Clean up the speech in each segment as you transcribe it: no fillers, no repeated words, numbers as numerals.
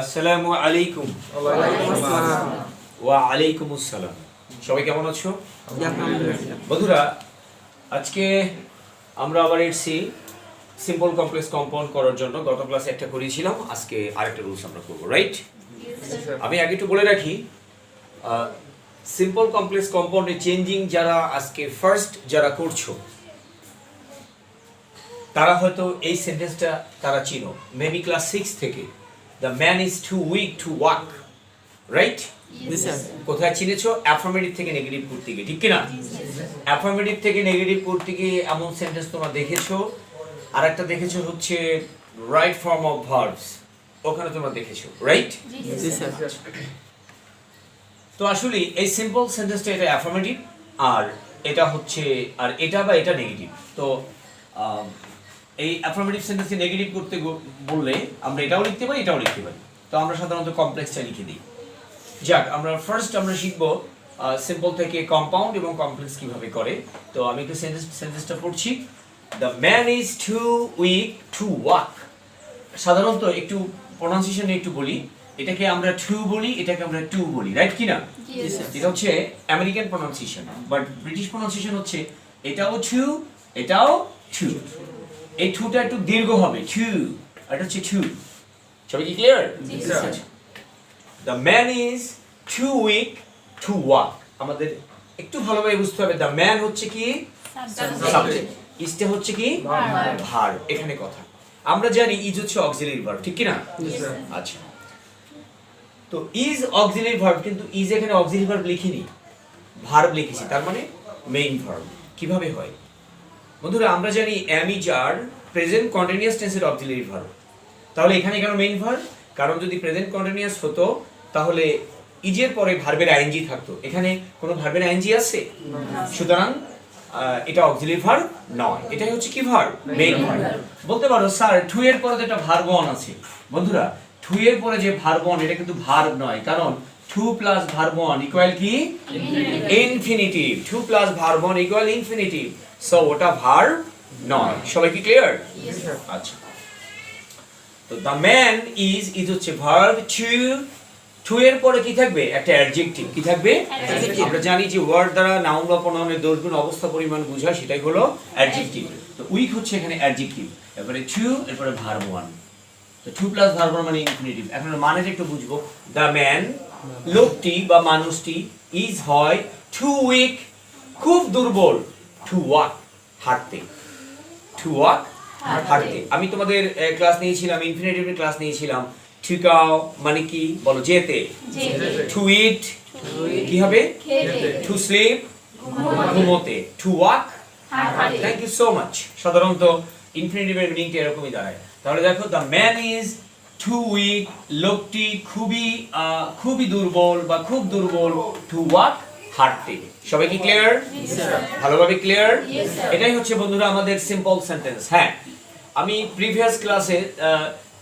আসসালামু আলাইকুম। ওয়া আলাইকুম আসসালাম। সবাই কেমন আছো? বন্ধুরা, আজকে আমরা আবার এসেছি সিম্পল কমপ্লেক্স কম্পাউন্ড করার জন্য। গত ক্লাসে একটা করেছিলাম, আজকে আরেকটা রুলস আমরা করবো, রাইট? আমি আগে একটু বলে রাখি, সিম্পল কমপ্লেক্স কম্পাউন্ডে চেঞ্জিং যারা আজকে ফার্স্ট যারা করছো, তারা হয়তো এই সেন্টেন্সটা তারা চিনো, মেবি ক্লাস 6 থেকে। The man is too weak to walk, right? কোথায় চিনেছো? অ্যাফার্মেটিভ থেকে নেগেটিভ করতে গিয়ে, ঠিক কি না? অ্যাফার্মেটিভ থেকে নেগেটিভ করতে গিয়ে এমন সেন্টেন্স তোমরা দেখেছো। আর একটা দেখেছো হচ্ছে রাইট ফর্ম অফ ভার্বস, ওখানে তোমরা দেখেছো, রাইট? তো আসলে এই সিম্পল সেন্টেন্সটা এটা অ্যাফার্মেটিভ, আর এটা হচ্ছে, আর এটা বা এটা নেগেটিভ। তো এই অ্যাফার্মেটিভ সেন্টেন্সকে নেগেটিভ করতে বললে আমরা এটাও লিখতে পারি, এটাও লিখতে পারি। তো আমরা সাধারণত কমপ্লেক্সটা লিখে দিই। যাক, আমরা ফার্স্ট আমরা শিখবো সিম্পল থেকে কম্পাউন্ড এবং কমপ্লেক্স কিভাবে করে। তো আমি একটু সেন্টেন্সটা পড়ছি। The man is too weak to walk. সাধারণত একটু প্রনাউন্সিয়েশনে একটু বলি, এটাকে আমরা টু বলি, এটাকে আমরা টু বলি, রাইট কি না? এটা হচ্ছে American pronunciation, but British pronunciation হচ্ছে এটাও টু, এটাও টু। এই টুটা একটু দীর্ঘ হবে, টু, এটা হচ্ছে টু। সবাই কি clear? The man is too weak to walk. আমাদের একটু ভালোভাবে বুঝতে হবে, দ্য ম্যান হচ্ছে কি সাবজেক্ট, ইজটা হচ্ছে কি ভার্ব। এখানে কথা আমরা জানি ইজ হচ্ছে অক্সিলারি ভার্ব, ঠিক কি না? আচ্ছা, তো ইজ অক্সিলারি ভার্ব, কিন্তু ইজ এখানে অক্সিলারি ভার্ব লিখিনি, ভার্ব লিখেছি, তার মানে মেইন ভার্ব। কিভাবে হয় বন্ধুরা? আমরা জানি am is are present continuous টেন্সের অক্সিলারি ভার্ব। তাহলে এখানে কেন মেইন ভার্ব? কারণ যদি প্রেজেন্ট কন্টিনিউয়াস হতো তাহলে ইজের পরে ভার্বের আইএনজি থাকতো। এখানে কোনো ভার্বের আইএনজি আছে? সুতরাং এটা অক্সিলারি ভার্ব নয়, এটাই হচ্ছে কি ভার্ব? Main verb. বলতে পারো স্যার টু এর পরে তো একটা ভার্ব অন আছে। বন্ধুরা, টু এর পরে যে ভার্ব অন, এটা কিন্তু ভার্ব নয়, কারণ 2 plus verb 1 equal কি? Infinitive. 2 plus verb 1 equal infinitive. So ওটা ভার্ব নয়। সবাই কি ক্লিয়ার? আচ্ছা, তো the man is হচ্ছে ভার্ব, টু এর পরে কি থাকবে? একটা অ্যাডজেক্টিভ। কি থাকবে? আমরা জানি যে ওয়ার্ড দ্বারা নাউন বা প্রোনাউনের দোষ গুণ অবস্থা পরিমাণ বোঝায়, সেটাই হলো অ্যাডজেক্টিভ। তো উইক হচ্ছে এখানে অ্যাডজেক্টিভ, এরপরে টু, এরপরে ভার্ব 1। তো 2 plus verb 1 মানে ইনফিনিটিভ। এখন মানেটা একটু বুঝবো। the man, লোকটি বা মানুষটি, ইজ হয় টু উইক, খুব দুর্বল, টু ওয়াক, হাঁটতে। টু ওয়াক, হাঁটতে। আমি তোমাদের ক্লাস নিয়েছিলাম, ইনফিনিটিভের ক্লাস নিয়েছিলাম। টু গাও মানে কি বলো? যেতে। টু ইট কি হবে? টু স্লিপ ঘুমোতে। To walk, thank you so much. সাধারণত ইনফিনিটিভের মিনিংটা এরকমই দাঁড়ায়। তাহলে দেখো, the man is too weak, লোকটি খুবই দুর্বল বা খুব দুর্বল, টু ওয়াক, হাঁটতে। সবাই কি ক্লিয়ার? ভালোভাবে ক্লিয়ার? এটাই হচ্ছে বন্ধুরা আমাদের সিম্পল সেন্টেন্স। হ্যাঁ, আমি প্রিভিয়াস ক্লাসে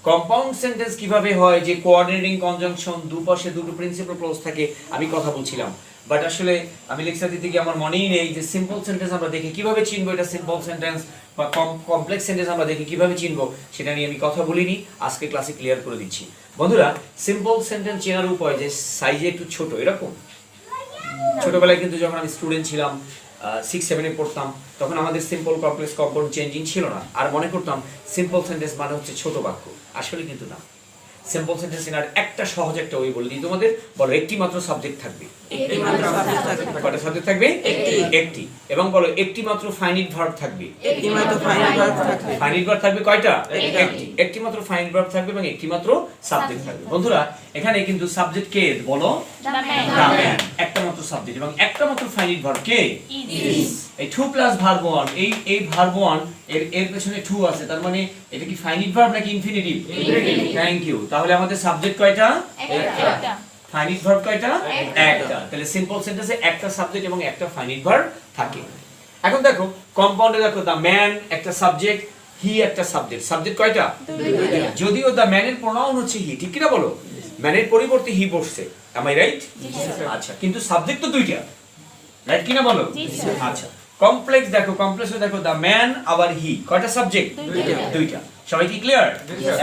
কম্পাউন্ড সেন্টেন্স কিভাবে হয়, যে কোঅর্ডিনেটিং কনজাংশন, দুপাশে দুটো প্রিন্সিপাল ক্লজ থাকে, আমি কথা বলছিলাম। বাট আসলে আমি লেকচার দিতে গিয়ে আমার মনেই নেই যে সিম্পল সেন্টেন্স আমরা দেখে কিভাবে চিনবো এটা সিম্পল সেন্টেন্স, বা কমপ্লেক্স সেন্টেন্স আমরা দেখে কিভাবে চিনবো সেটা নিয়ে আমি কথা বলিনি। আজকে ক্লাসে ক্লিয়ার করে দিচ্ছি। বন্ধুরা, সিম্পল সেন্টেন্স চেনার উপায় যে সাইজে একটু ছোট, এরকম। ছোটবেলায় কিন্তু যখন আমি স্টুডেন্ট ছিলাম, 6-7 পড়তাম, তখন আমাদের সিম্পল কমপ্লেক্স কম্পাউন্ড চেঞ্জিং ছিল না, আর মনে করতাম সিম্পল সেন্টেন্স মানে হচ্ছে ছোট বাক্য। আসলে কিন্তু না। সিম্পল সেন্টেন্স এর একটা সহজ একটা ওয়ে বলে দিই তোমাদের। বলো, একটি মাত্র সাবজেক্ট থাকবে। কয়টা সাবজেক্ট থাকবে? একটি। এবং বলো, একটি মাত্র ফাইনাইট ভার্ব থাকবে। ফাইনাইট ভার্ব থাকবে কয়টা? একটি। একটি মাত্র ফাইনাইট ভার্ব থাকবে এবং একটি মাত্র সাবজেক্ট থাকবে। বন্ধুরা, এখানে কিন্তু সাবজেক্ট কে? বলো, দ্য ম্যান। একটা মাত্র সাবজেক্ট এবং একটা মাত্র ফাইনাইট ভার্ব কে? ইজ। এই 2 plus verb 1, এই verb 1 এর পেছনে 2 আছে, তার মানে এটা কি ফাইনাইট ভার্ব নাকি ইনফিনিটিভ? Thank you. তাহলে আমাদের সাবজেক্ট কয়টা? একটা। ফাইনাইট ভার্ব কয়টা? একটা। তাহলে সিম্পল সেন্টেন্সে একটা সাবজেক্ট এবং একটা ফাইনাইট ভার্ব থাকে। এখন দেখো কম্পাউন্ডে, দেখো দ্য ম্যান একটা সাবজেক্ট, হি একটা সাবজেক্ট। সাবজেক্ট কয়টা? দুইটা। যদিও দ্য ম্যানের প্রোনাউন হচ্ছে হি, ঠিক কি না বলো? ম্যানের পরিবর্তে হি বসছে, এম আই রাইট? আচ্ছা, কিন্তু সাবজেক্ট তো দুইটা, রাইট কিনা বলো? আচ্ছা, কমপ্লেক্স দেখো, কমপ্লেক্সে দেখো দ্য ম্যান আবার হি, কয়টা সাবজেক্ট? দুইটা। সবাই কি ক্লিয়ার?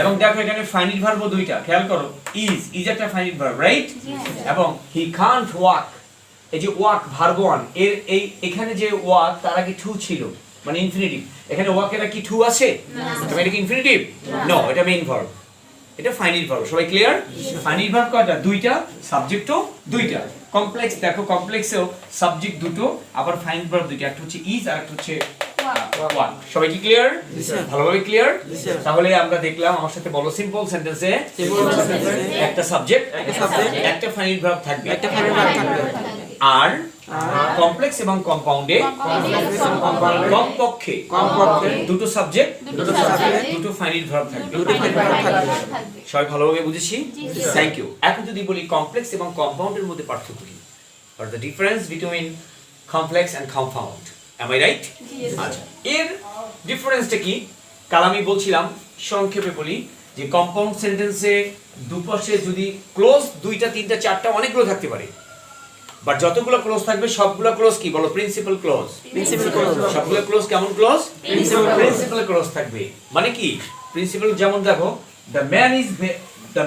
এবং দেখো এখানে ফাইনাইট ভার্ব দুইটা, খেয়াল করো, ইজ একটা ফাইনাইট ভার্ব, রাইট? এবং হি কান্ট ওয়াক, এই যে ওয়াক ভার্ব ওয়ান, এর এই এখানে যে ওয়াক তার আগে টু ছিল, মানে ইনফিনিটিভ। এখানে ওয়াক এর কি টু আছে? এটা কি ইনফিনিটিভ? নো, এটা মেইন ভার্ব, এটা ফাইনাইট ভার্ব। সবাই ক্লিয়ার? ফাইনাইট ভার্ব কয়টা? দুইটা, সাবজেক্টও দুইটা। কমপ্লেক্স দেখো, কমপ্লেক্সেও সাবজেক্ট দুটো, আবার ফাইনাইট ভার্ব দুইটা, একটা হচ্ছে ইজ আর একটা হচ্ছে ওয়াক। সবাই কি ক্লিয়ার? ভালোভাবে ক্লিয়ার? তাহলে আমরা দেখলাম, আমার সাথে বলো, সিম্পল সেন্টেন্সে একটা সাবজেক্ট, একটা ফাইনাইট ভার্ব থাকবে, আর কমপ্লেক্স এবং কম্পাউন্ডে কমপক্ষে দুটো সাবজেক্ট, দুটো ফাইনাইট ভার্ব থাকবে। সবাই ভালোভাবে বুঝেছি? Thank you. এখন যদি বলি কমপ্লেক্স এবং কম্পাউন্ডের মধ্যে পার্থক্য কি, or the difference between complex and compound, am I right? আচ্ছা, এর ডিফারেন্সটা কি? কাল আমি বলছিলাম, সংক্ষেপে বলি, যে কম্পাউন্ড সেন্টেন্সে দুপাশে যদি ক্লোজ দুইটা, তিনটা, চারটা, অনেকগুলো থাকতে পারে, বাট যতগুলো ক্লোজ থাকবে সবগুলো ক্লোজ কি বলো? Principal clause. সবগুলো ক্লোজ কেমন ক্লোজ? প্রিন্সিপাল ক্লোজ থাকবে। মানে কি? প্রিন্সিপাল যেমন দেখো, the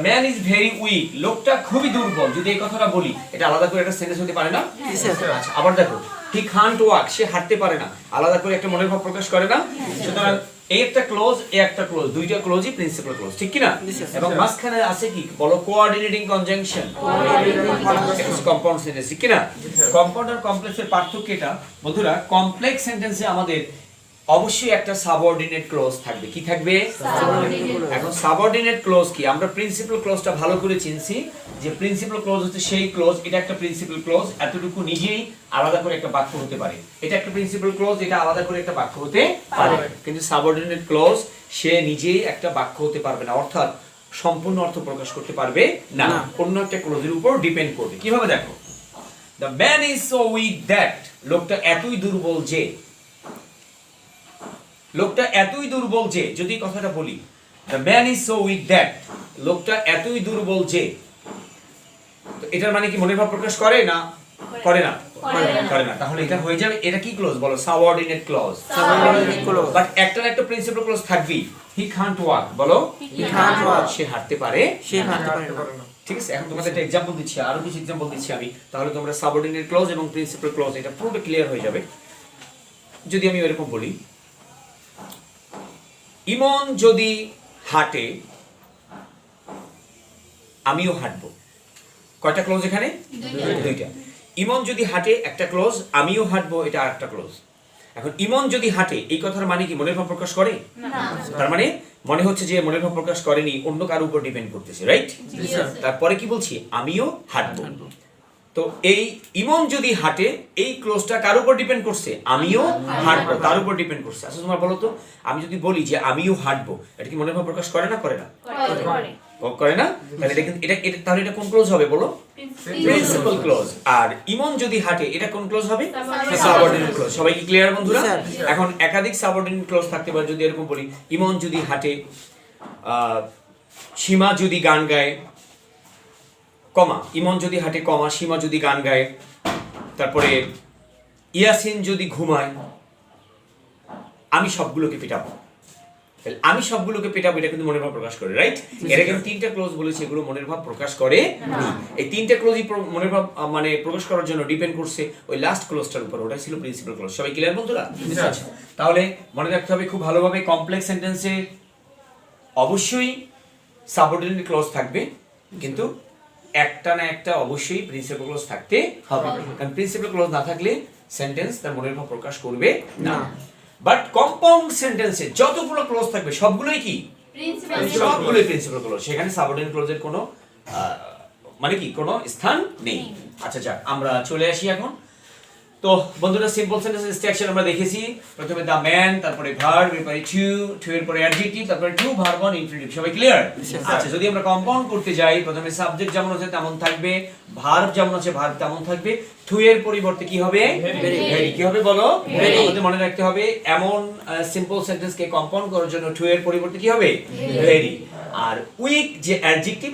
man is very weak, লোকটা খুবই দুর্বল, যদি এই কথাটা বলি, এটা আলাদা করে একটা সেন্টেন্স হতে পারে না? আচ্ছা, আবার দেখো, হি কান্ট ওয়াক, সে হাঁটতে পারে না, আলাদা করে একটা মনের ভাব প্রকাশ করে না? সুতরাং এই একটা ক্লোজ, এই একটা ক্লোজ, দুইটা ক্লোজই প্রিন্সিপাল ক্লোজ, ঠিক কি না? এবং মাঝখানে আছে কি বলো? কোঅর্ডিনেটিং কনজাংশন, কম্পাউন্ড সেন্টেন্স, ঠিক কি না? কম্পাউন্ড আর কমপ্লেক্সের পার্থক্য এটা বন্ধুরা, কমপ্লেক্স সেন্টেন্সে আমাদের অবশ্যই একটা সাবঅর্ডিনেট ক্লজ থাকবে। কি থাকবে? এখন সাবঅর্ডিনেট ক্লজ কি? আমরা প্রিন্সিপাল ক্লজটা ভালো করে চিনছি, যে প্রিন্সিপাল ক্লজ হচ্ছে সেই ক্লজ, এটা একটা প্রিন্সিপাল ক্লজ, এতটুকু নিজেই আলাদা করে একটা বাক্য হতে পারে। এটা একটা প্রিন্সিপাল ক্লজ, এটা আলাদা করে একটা বাক্য হতে পারে। কিন্তু সাবঅর্ডিনেট ক্লজ সে নিজেই একটা বাক্য হতে পারবে না, অর্থাৎ সম্পূর্ণ অর্থ প্রকাশ করতে পারবে না, অন্য একটা ক্লজের উপর ডিপেন্ড করবে। কিভাবে দেখো, the man is so weak that, লোকটা এতই দুর্বল যে, লোকটা এতই দুর্বল যে, যদি কথাটা বলি, the man is so weak that, লোকটা এতই দুর্বল যে, তো এটার মানে কি মনের ভাব প্রকাশ করে না? করে না? করে না। তাহলে এটা হয়ে যাবে, এটা কি ক্লজ বলো? Subordinate clause. বাট একটা না একটা প্রিন্সিপাল ক্লজ থাকবেই। হি কান্ট ওয়াক, বলো, হি কান্ট ওয়াক, সে হাঁটতে পারে, সে হাঁটতে পারে না। ঠিক আছে, এখন তোমাদের একটা एग्जांपल দিচ্ছি, আরো কিছু एग्जांपल দিচ্ছি আমি, তাহলে তোমরা সাবঅর্ডিনেট ক্লজ এবং প্রিন্সিপাল ক্লজ এটা পুরোটা ক্লিয়ার হয়ে যাবে। যদি আমি এরকম বলি, ইমন যদি হাঁটে আমিও হাঁটবো, কয়টা ক্লোজ এখানে? দুইটা। ইমন যদি হাঁটে একটা ক্লোজ, আমিও হাঁটবো এটা আরেকটা ক্লোজ। এখন ইমন যদি হাঁটে, এই কথার মানে কি মনের ভাব প্রকাশ করে? তার মানে মনে হচ্ছে যে মনের ভাব প্রকাশ করেনি, অন্য কারোর উপর ডিপেন্ড করতেছে, রাইট? তারপরে কি বলছি? আমিও হাঁটবো। তো এই ইমন যদি হাঁটে, এই ক্লোজটা কার উপর ডিপেন্ড করছে? আমিও হাঁটবো, তার উপর ডিপেন্ড করছে। আচ্ছা তোমরা বলো তো, আমি যদি বলি যে আমিও হাঁটবো, এটা কি মনের ভাব প্রকাশ করে না? করে না? করে না? তাহলে এটা তাহলে এটা কোন ক্লোজ হবে বলো? Principal clause. আর ইমন যদি হাঁটে, এটা কোন ক্লোজ হবে? Subordinate close. সবাই কি ক্লিয়ার বন্ধুরা? এখন একাধিক সাবঅর্ডিনেট ক্লোজ থাকতে পারে। যদি এরকম বলি, ইমন যদি হাঁটে, সীমা যদি গান গায়, কমা, ইমন যদি হাঁটে, কমা, সীমা যদি গান গায়, তারপরে ইয়াসিন যদি ঘুমায়, আমি সবগুলোকে পেটাবো। আমি সবগুলোকে পেটাবো, এটা কিন্তু মনের ভাব প্রকাশ করে, রাইট? এরা কিন্তু তিনটা ক্লোজ বলেছে, এগুলো মনের ভাব প্রকাশ করে না। এই তিনটা ক্লোজই মনের ভাব মানে প্রকাশ করার জন্য ডিপেন্ড করছে ওই লাস্ট ক্লোজটার উপর, ওটা ছিল প্রিন্সিপাল ক্লোজ। সবাই ক্লিয়ার বন্ধুরা? আচ্ছা, তাহলে মনে রাখতে হবে খুব ভালোভাবে, কমপ্লেক্স সেন্টেন্সে অবশ্যই সাবঅর্ডিনেট ক্লোজ থাকবে, কিন্তু একটা না একটা অবশ্যই প্রিন্সিপাল ক্লোজ থাকতে হবে, কারণ প্রিন্সিপাল ক্লোজ না থাকলে সেন্টেন্স তার মনের ভাব প্রকাশ করবে না। বাট কম্পাউন্ড সেন্টেন্সে যতগুলো ক্লোজ থাকবে সবগুলোই কি? সবগুলোই প্রিন্সিপাল ক্লোজ, সেখানে সাবঅর্ডিনেট ক্লোজের কোনো মানে কি কোনো স্থান নেই। আচ্ছা যাক, আমরা চলে আসি এখন। তো বন্ধুরা, সিম্পল সেন্টেন্সের স্ট্রাকচার আমরা দেখেছি। প্রথমে দ্য ম্যান, তারপরে ভার্ব, এরপরে টু এর পরে অ্যাডজেক্টিভ, তারপরে টু, ভার্ব অন, ইনফিনিটিভ। সবাই ক্লিয়ার? আচ্ছা, যদি আমরা কম্পাউন্ড করতে যাই, প্রথমে সাবজেক্ট যেমন আছে তেমন থাকবে, ভার্ব যেমন আছে ভার্ব তেমন থাকবে, টু এর পরিবর্তে কি হবে? ভেরি। কি হবে বলো? আমাদের মনে রাখতে হবে, এমন সিম্পল সেন্টেন্সকে কম্পাউন্ড করার জন্য টু এর পরিবর্তে কি হবে? ভেরি। আর উইক যে অ্যাডজেক্টিভ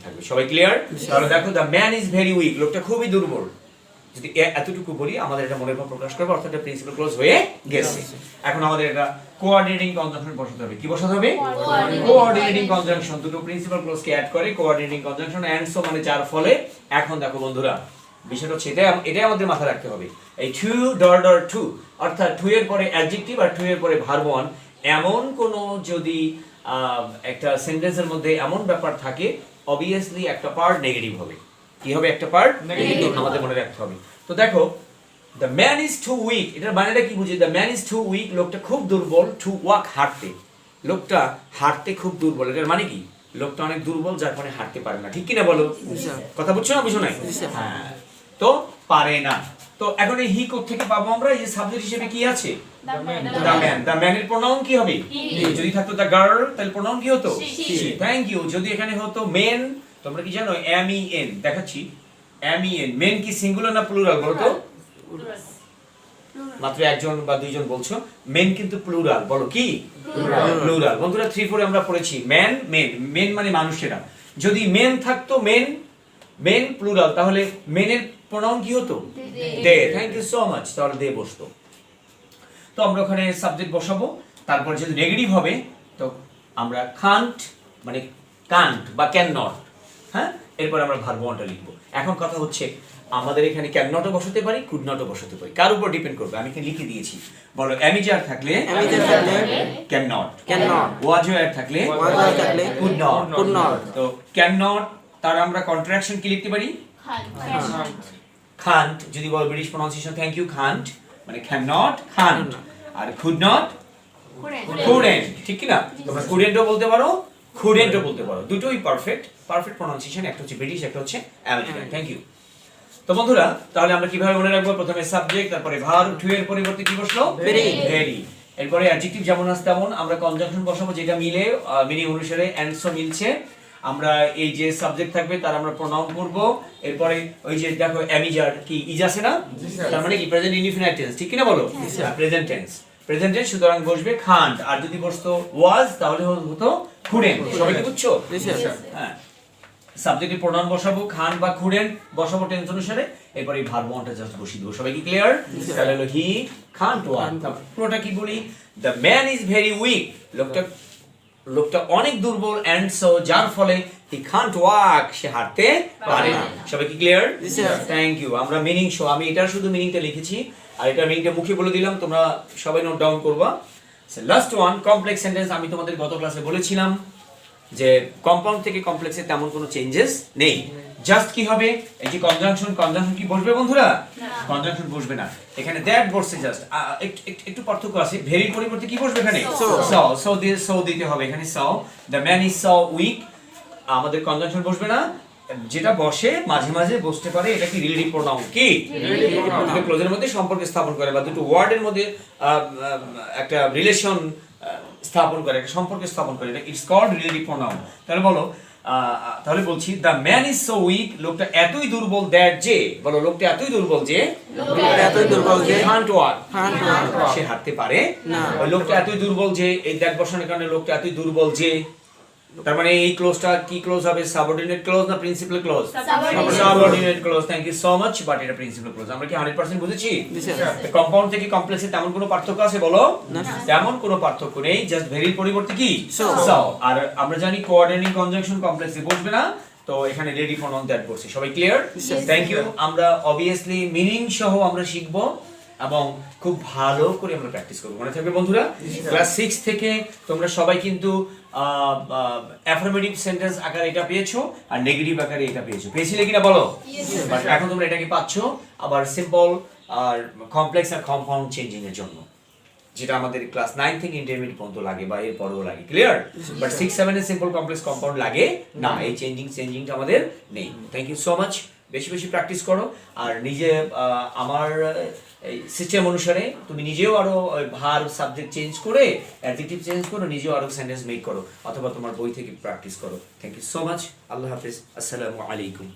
থাকবে। সবাই ক্লিয়ার? তাহলে দেখো, the man is very weak, লোকটা খুবই দুর্বল। যদি এতটুকু বলি আমাদের এটা মনের ভাব প্রকাশ করবে, অর্থাৎ এটা প্রিন্সিপাল ক্লজ হয়ে গেছে। এখন আমাদের এটা কোঅর্ডিনেটিং কনজাংশন বসাতে হবে। কি বসাতে হবে? Coordinating conjunction. দুটো প্রিন্সিপাল ক্লজকে অ্যাড করে কোঅর্ডিনেটিং কনজাংশন এন্ড সো মানে যার ফলে। এখন দেখো বন্ধুরা বিষয়টা হচ্ছে এটাই আমাদের মাথায় রাখতে হবে। এই টু ডট ডট টু অর্থাৎ টু এর পরে অ্যাডজেক্টিভ আর টু এর পরে ভার্ব ওয়ান, এমন কোন যদি একটা সেন্টেন্সের মধ্যে এমন ব্যাপার থাকে অবভিয়াসলি একটা পার্ট নেগেটিভ হবে। কি হবে? একটা পার্ট নেগেটিভ আমাদের মনে রাখতে হবে। তো দেখো the man is too weak, এটার মানেটা কি বুঝি? The man is too weak, লোকটা খুব দুর্বল, টু ওয়াক হাঁটতে, লোকটা হাঁটতে খুব দুর্বল। এটার মানে কি? লোকটা অনেক দুর্বল যার কারণে হাঁটতে পারে না। ঠিক কি না বলো? কথা বুঝছো না বুঝো নাই? হ্যাঁ, তো পারে না। তো এখন এই হি কোথা থেকে পাবো আমরা? এই যে সাবজেক্ট হিসেবে কি আছে? The man. দ্য ম্যানের প্রোনাউন কি হবে? যদি থাকতো দ্য গার্ল তাহলে প্রোনাউন কি হতো? শি। Thank you. যদি এখানে হতো মেন, তোমরা কি জানো? এম ই এন দেখাচ্ছি। এম ই এন, মেন কি সিঙ্গুলার না প্লুরাল বলো তো? মাত্র একজন বা দুইজন বলছো। মেন কিন্তু প্লুরাল, বলো কি? প্লুরাল। বন্ধুরা 3 4 আমরা পড়েছি ম্যান মেন। মেন মানে মানুষেরা। যদি মেন থাকতো মেন প্লুরাল, তাহলে মেনের প্রোনাউন কি হতো? They. Thank you so much. তাহলে দে বসতো। তো আমরা ওখানে সাবজেক্ট বসাবো। তারপর যদি নেগেটিভ হবে তো আমরা কান্ট মানে কান্ট বা ক্যান নট। হ্যাঁ, এরপর আমরা ভার্ব ওয়ানটা লিখবো। এখন কথা হচ্ছে আমাদের এখানে ক্যান নটও বসাতে পারি, কুড নটও বসাতে পারি। কার উপর ডিপেন্ড করবে? আমি এখানে লিখে দিয়েছি। বলো অ্যামিজার থাকলে ক্যান নট, ওয়াজয়ার থাকলে কুড নট। তো ক্যান নট তার আমরা কন্ট্রাকশন কি লিখতে পারি? খান্ট। যদি বল British pronunciation thank you, can't মানে ক্যান নট, খান্ট। আর কুড নট কুডেন্ট। ঠিক কি না? তোমরা কুডেন্টও বলতে পারো, কুডেন্টও বলতে পারো। দুটোই পারফেক্ট প্রনাউন্সিয়েশন। একটা হচ্ছে ব্রিটিশ, একটা হচ্ছে আমেরিকান। Thank you. তো বন্ধুরা তাহলে আমরা কিভাবে মনে রাখবো? প্রথমে সাবজেক্ট, তারপরে ভার্ব, টু এর পরিবর্তে কি বসলো? ভেরি। এরপরে অ্যাডজেক্টিভ যেমন আছে তেমন আমরা কনজাংশন বসাবো, যেটা মিলে মিনিং অনুসারে এন্ড সো মিলছে। আমরা এই যে সাবজেক্ট থাকবে তার আমরা প্রোনাউন করব। এরপরে ওই যে দেখো অ্যামিজার কি ইজ আছে না? তার মানে কি প্রেজেন্ট ইনডিফিনিট টেন্স। ঠিক কি না বলো? Present tense. সুতরাং বসবে খান্ট। আর যদি বসতো ওয়াজ তাহলে হতো কুডেন্ট। সবাই কি বুঝছো? হ্যাঁ, সাবজেক্টের প্রোনাউন বসাবো, খান বা কুডেন্ট বসাবো টেন্স অনুসারে। এরপর এই ভার্ব ওয়ানটা জাস্ট বসিয়ে দেবো। সবাই কি ক্লিয়ার? তাহলে হলো হি কান্ট ওয়াক। পুরোটা কি বলি? The man is very weak, লোকটা অনেক দুর্বল, এন্ড সো যার ফলে হি কান্ট ওয়াক, সে হাঁটতে পারে না। সবাই কি ক্লিয়ার? Thank you. আমরা মিনিং শো, আমি এটার শুধু মিনিংটা লিখেছি আর এটা মিনিংটা মুখে বলে দিলাম, তোমরা সবাই নোট ডাউন করবা। Last one complex sentence. আমি তোমাদের গত ক্লাসে বলেছিলাম যে কম্পাউন্ড থেকে কমপ্লেক্সে তেমন কোনো চেঞ্জেস নেই। জাস্ট কি হবে? এই যে কনজাংশন কি বসবে বন্ধুরা? কনজাংশন বসবে না। এখানে দ্যাট বসছে জাস্ট। একটু পার্থক্য আছে। ভেরির পরিবর্তে কি বসবে এখানে? সো দিতে হবে এখানে। So the man is so weak, আমাদের কনজাংশন বসবে না। যেটা বসে মাঝে মাঝে বসতে পারে, এটা কি রিলেটিভ প্রোনাউন। কি দুটো ক্লোজের মধ্যে সম্পর্ক স্থাপন করে বা দুটো ওয়ার্ডের মধ্যে একটা রিলেশন স্থাপন করে, একটা সম্পর্ক স্থাপন করে, এটা ইটস কল্ড রিলেটিভ প্রোনাউন। তাহলে বলো, তাহলে বলছি the man is so weak, লোকটা এতই দুর্বল দ্যাট যে, বলো লোকটা এতই দুর্বল যে কান্ট ওয়াক, সে হাঁটতে পারে না। ওই লোকটা এতই দুর্বল যে, এই দ্যাট বসানোর কারণে লোকটা এতই দুর্বল যে, তার মানে এই ক্লোজটা কি ক্লোজ হবে? সাবঅর্ডিনেট ক্লোজ না principal clause? Subordinate clause. Thank you so much. But এটা প্রিন্সিপাল ক্লোজ। আমরা কি 100% বুঝেছি? কম্পাউন্ড থেকে কমপ্লেক্সে তেমন কোনো পার্থক্য আছে বলো? তেমন কোনো পার্থক্য নেই। জাস্ট ভেরির পরিবর্তে কি? সো। আর আমরা জানি কোঅর্ডিনেটিং কনজাংশন কমপ্লেক্সে বসবে না, তো এখানে রেডি প্রোনাউন দ্যাট বসছে। সবাই ক্লিয়ার? Thank you. আমরা অবভিয়াসলি মিনিং সহ আমরা শিখবো এবং খুব ভালো করে আমরা প্র্যাকটিস করব। মনে থাকবে বন্ধুরা, ক্লাস 6 থেকে তোমরা সবাই কিন্তু অ্যাফার্মেটিভ সেন্টেন্স আকারে এটা পেয়েছো আর নেগেটিভ আকারে এটা পেয়েছিলে কিনা বলো? বাট এখন তোমরা এটাকে পাচ্ছো আবার সিম্পল আর কমপ্লেক্স আর কম্পাউন্ড চেঞ্জিং এর জন্য, যেটা আমাদের ক্লাস 9 থেকে ইন্টারমিডিয়েট পর্যন্ত লাগে বা এর পরেও লাগে। ক্লিয়ার? বাট 6 7 এ সিম্পল কমপ্লেক্স কম্পাউন্ড লাগে না, এই চেঞ্জিংটা আমাদের নেই। Thank you so much. বেশি বেশি প্র্যাকটিস করো আর নিজে আমার এই সিস্টেম অনুসারে তুমি নিজেও আরো ভার্ব সাবজেক্ট চেঞ্জ করে অ্যাডজেক্টিভ চেঞ্জ করো, নিজেও আরো সেন্টেন্স মেক করো অথবা তোমার বই থেকে প্র্যাকটিস করো। Thank you so much. Allah হাফেজ। আসসালামু আলাইকুম।